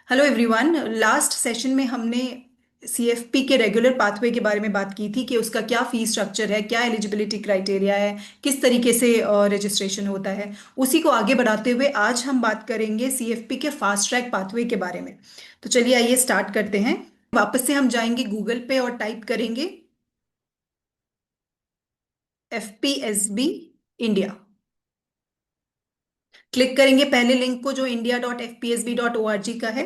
Hello everyone. Last session में हमने CFP के रेगुलर पाथवे के बारे में बात की थी कि उसका क्या फीस स्ट्रक्चर है, क्या एलिजिबिलिटी क्राइटेरिया है, किस तरीके से रजिस्ट्रेशन होता है। उसी को आगे बढ़ाते हुए आज हम बात करेंगे सीएफपी के फास्ट ट्रैक पाथवे के बारे में। तो चलिए आइए स्टार्ट करते हैं। वापस से हम जाएंगे गूगल पे और टाइप करेंगे FPSB इंडिया। क्लिक करेंगे पहले लिंक को जो india.fpsb.org का है।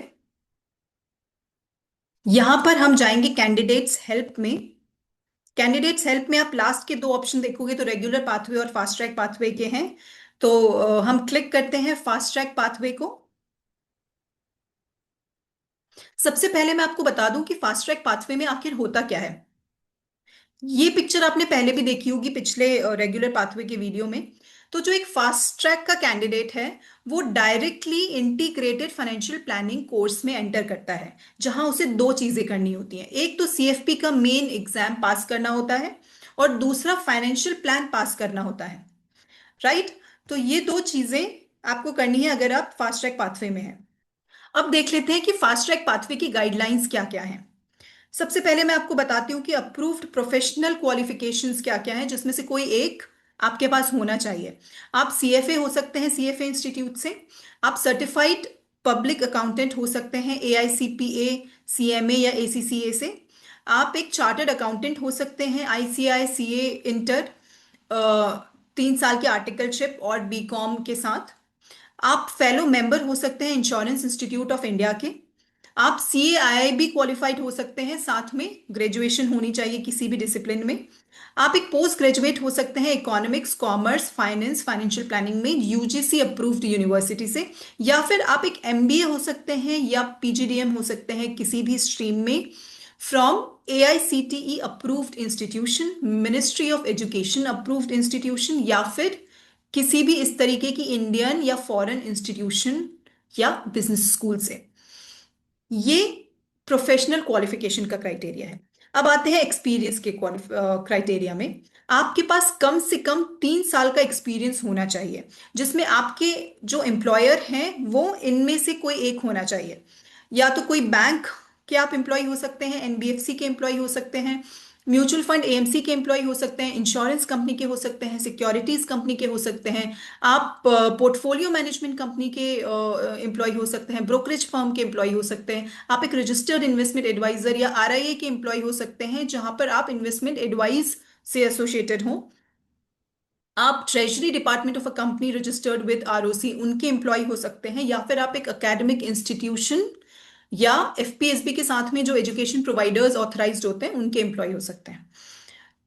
यहां पर हम जाएंगे कैंडिडेट्स हेल्प में। कैंडिडेट्स हेल्प में आप लास्ट के दो ऑप्शन देखोगे तो रेगुलर पाथवे और फास्ट ट्रैक पाथवे के हैं। तो हम क्लिक करते हैं फास्ट ट्रैक पाथवे को। सबसे पहले मैं आपको बता दूं कि फास्ट ट्रैक पाथवे में आखिर होता क्या है। ये पिक्चर आपने पहले भी देखी होगी पिछले रेगुलर पाथवे के वीडियो में। तो जो एक फास्ट ट्रैक का कैंडिडेट है वो directly integrated financial planning course में एंटर करता है, जहां उसे दो चीजें करनी होती हैं। एक तो सीएफपी का मेन एग्जाम पास करना होता है और दूसरा फाइनेंशियल प्लान पास करना होता है। राइट। तो ये दो चीजें आपको करनी है अगर आप फास्ट ट्रैक पाथवे में हैं। अब देख लेते हैं कि फास्ट ट्रैक पाथवे की गाइडलाइंस क्या क्या हैं। सबसे पहले मैं आपको बताती हूँ कि अप्रूव्ड प्रोफेशनल क्वालिफिकेशंस क्या क्या हैं, जिसमें से कोई एक आपके पास होना चाहिए। आप सीएफए हो सकते हैं सीएफए इंस्टीट्यूट से। आप सर्टिफाइड पब्लिक अकाउंटेंट हो सकते हैं एआईसीपीए, सीएमए या एसीसीए से। आप एक चार्टर्ड अकाउंटेंट हो सकते हैं आईसीआई सीए इंटर 3 साल की आर्टिकलशिप और बीकॉम के साथ। आप फेलो मेंबर हो सकते हैं इंश्योरेंस इंस्टीट्यूट ऑफ इंडिया के। आप CAII भी क्वालिफाइड हो सकते हैं, साथ में ग्रेजुएशन होनी चाहिए किसी भी डिसिप्लिन में। आप एक पोस्ट ग्रेजुएट हो सकते हैं economics, commerce, finance, financial planning में यूजीसी अप्रूव्ड यूनिवर्सिटी से। या फिर आप एक एमबीए हो सकते हैं या पीजीडीएम हो सकते हैं किसी भी स्ट्रीम में from AICTE approved institution, ministry of education approved institution, या फिर किसी भी इस तरीके की इंडियन या फॉरेन इंस्टीट्यूशन या बिजनेस स्कूल से। ये प्रोफेशनल क्वालिफिकेशन का क्राइटेरिया है। अब आते हैं एक्सपीरियंस के क्राइटेरिया में। आपके पास कम से कम 3 साल का एक्सपीरियंस होना चाहिए, जिसमें आपके जो एम्प्लॉयर हैं वो इनमें से कोई एक होना चाहिए। या तो कोई बैंक के आप एम्प्लॉय हो सकते हैं, एनबीएफसी के एम्प्लॉय हो सकते हैं, म्यूचुअल फंड एएमसी के एम्प्लॉय हो सकते हैं, इंश्योरेंस कंपनी के हो सकते हैं, सिक्योरिटीज कंपनी के हो सकते हैं। आप पोर्टफोलियो मैनेजमेंट कंपनी के एम्प्लॉय हो सकते हैं, ब्रोकरेज फर्म के एम्प्लॉय हो सकते हैं। आप एक रजिस्टर्ड इन्वेस्टमेंट एडवाइजर या आरआईए के एम्प्लॉय हो सकते हैं, जहां पर आप इन्वेस्टमेंट एडवाइस से एसोसिएटेड हो। आप treasury department of a company registered with ROC उनके एम्प्लॉय हो सकते हैं। या फिर आप एक एकेडमिक इंस्टीट्यूशन या एफपीएसबी के साथ में जो एजुकेशन प्रोवाइडर्स ऑथराइज्ड होते हैं उनके एम्प्लॉय हो सकते हैं।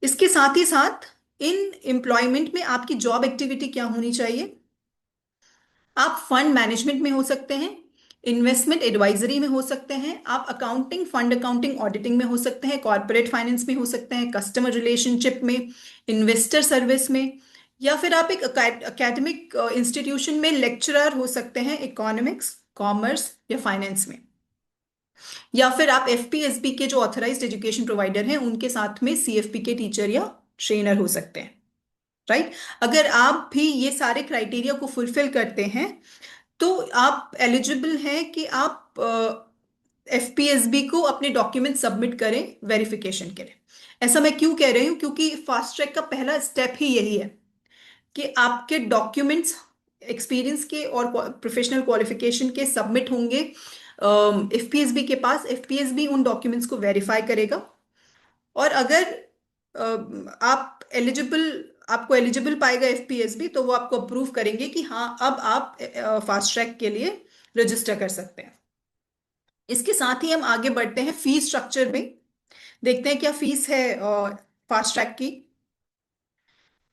इसके साथ ही साथ इन एम्प्लॉयमेंट में आपकी जॉब एक्टिविटी क्या होनी चाहिए। आप फंड मैनेजमेंट में हो सकते हैं, इन्वेस्टमेंट एडवाइजरी में हो सकते हैं, आप अकाउंटिंग, फंड अकाउंटिंग, ऑडिटिंग में हो सकते हैं, कॉर्पोरेट फाइनेंस में हो सकते हैं, कस्टमर रिलेशनशिप में, इन्वेस्टर सर्विस में, या फिर आप एक एकेडमिक इंस्टीट्यूशन में लेक्चरर हो सकते हैं इकोनॉमिक्स, कॉमर्स या फाइनेंस में। या फिर आप एफपीएसबी के जो ऑथराइज्ड एजुकेशन प्रोवाइडर हैं उनके साथ में सीएफपी के टीचर या ट्रेनर हो सकते हैं। राइट। अगर आप भी ये सारे क्राइटेरिया को फुलफिल करते हैं तो आप एलिजिबल हैं कि आप एफपीएसबी को अपने डॉक्यूमेंट सबमिट करें वेरिफिकेशन के लिए। ऐसा मैं क्यों कह रही हूं, क्योंकि फास्ट ट्रैक का पहला स्टेप ही यही है कि आपके डॉक्यूमेंट्स एक्सपीरियंस के और प्रोफेशनल क्वालिफिकेशन के सबमिट होंगे एफपीएसबी के पास। एफपीएसबी उन डॉक्यूमेंट्स को वेरीफाई करेगा और अगर आप एलिजिबल आपको एलिजिबल पाएगा एफपीएसबी तो वो आपको अप्रूव करेंगे कि हाँ अब आप फास्ट ट्रैक के लिए रजिस्टर कर सकते हैं। इसके साथ ही हम आगे बढ़ते हैं फीस स्ट्रक्चर में। देखते हैं क्या फीस है फास्ट ट्रैक की।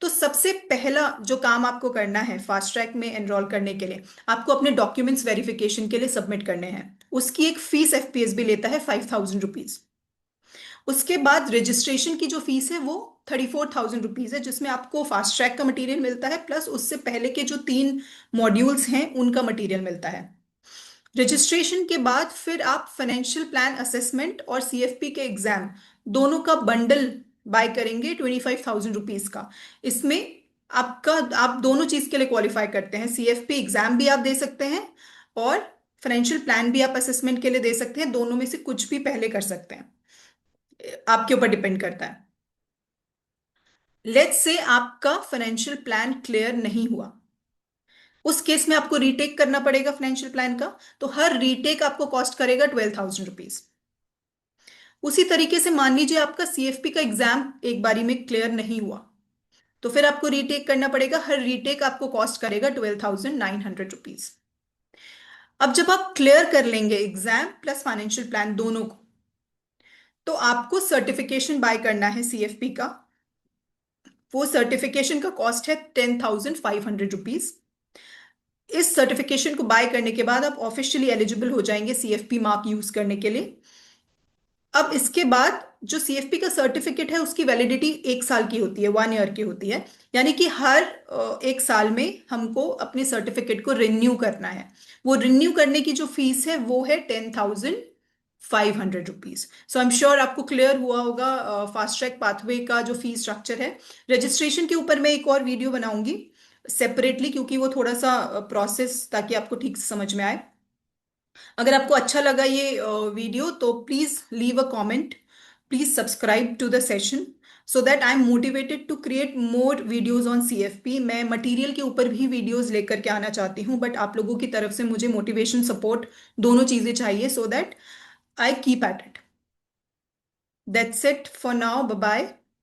तो सबसे पहला जो काम आपको करना है फास्ट ट्रैक में एनरोल करने के लिए, आपको अपने डॉक्यूमेंट्स वेरिफिकेशन के लिए सबमिट करने हैं। उसकी एक फीस एफपीएसबी लेता है 5,000 रुपीज। उसके बाद रजिस्ट्रेशन की जो फीस है वो 34,000 रुपीज है, जिसमें आपको फास्ट ट्रैक का मटेरियल मिलता है प्लस उससे पहले के जो 3 मॉड्यूल्स हैं उनका मटेरियल मिलता है। रजिस्ट्रेशन के बाद फिर आप फाइनेंशियल प्लान असेसमेंट और सीएफपी के एग्जाम दोनों का बंडल बाय करेंगे 25,000 रुपीज का। इसमें आपका आप दोनों चीज के लिए क्वालिफाई करते हैं, सीएफपी एग्जाम भी आप दे सकते हैं और फाइनेंशियल प्लान भी आप असेसमेंट के लिए दे सकते हैं, दोनों में से कुछ भी पहले कर सकते हैं, आपके ऊपर डिपेंड करता है। लेट्स से आपका फाइनेंशियल प्लान क्लियर नहीं हुआ, उस केस में आपको रीटेक करना पड़ेगा फाइनेंशियल प्लान का। तो हर रीटेक आपको कॉस्ट करेगा 12,000 रुपीज। उसी तरीके से मान लीजिए आपका सीएफपी का एग्जाम एक बारी में क्लियर नहीं हुआ, तो फिर आपको रीटेक करना पड़ेगा, हर रीटेक आपको कॉस्ट करेगा 12,900 रुपीज। अब जब आप क्लियर कर लेंगे एग्जाम प्लस फाइनेंशियल प्लान दोनों को, तो आपको सर्टिफिकेशन बाय करना है सीएफपी का। वो सर्टिफिकेशन का कॉस्ट है 10,500 रुपीज। इस सर्टिफिकेशन को बाय करने के बाद आप ऑफिशियली एलिजिबल हो जाएंगे सीएफपी मार्क यूज करने के लिए। अब इसके बाद जो सीएफपी का सर्टिफिकेट है उसकी वैलिडिटी 1 साल की होती है, 1 ईयर की होती है। यानी कि हर 1 साल में हमको अपने सर्टिफिकेट को रिन्यू करना है। वो रिन्यू करने की जो फीस है वो है 10,500 rupees. So I am sure आपको क्लियर हुआ होगा फास्ट ट्रैक पाथवे का जो फीस स्ट्रक्चर है। रजिस्ट्रेशन के ऊपर मैं एक और वीडियो बनाऊंगी सेपरेटली, क्योंकि वो थोड़ा सा प्रोसेस, ताकि आपको ठीक से समझ में आए। अगर आपको अच्छा लगा ये वीडियो तो please leave a comment, please subscribe to the session, so that I am motivated to create more videos on CFP. मैं मटेरियल के ऊपर भी वीडियोज लेकर के आना चाहती हूँ, बट आप लोगों की तरफ से मुझे मोटिवेशन सपोर्ट दोनों चीजें चाहिए, so that I keep at it. That's it for now, bye bye.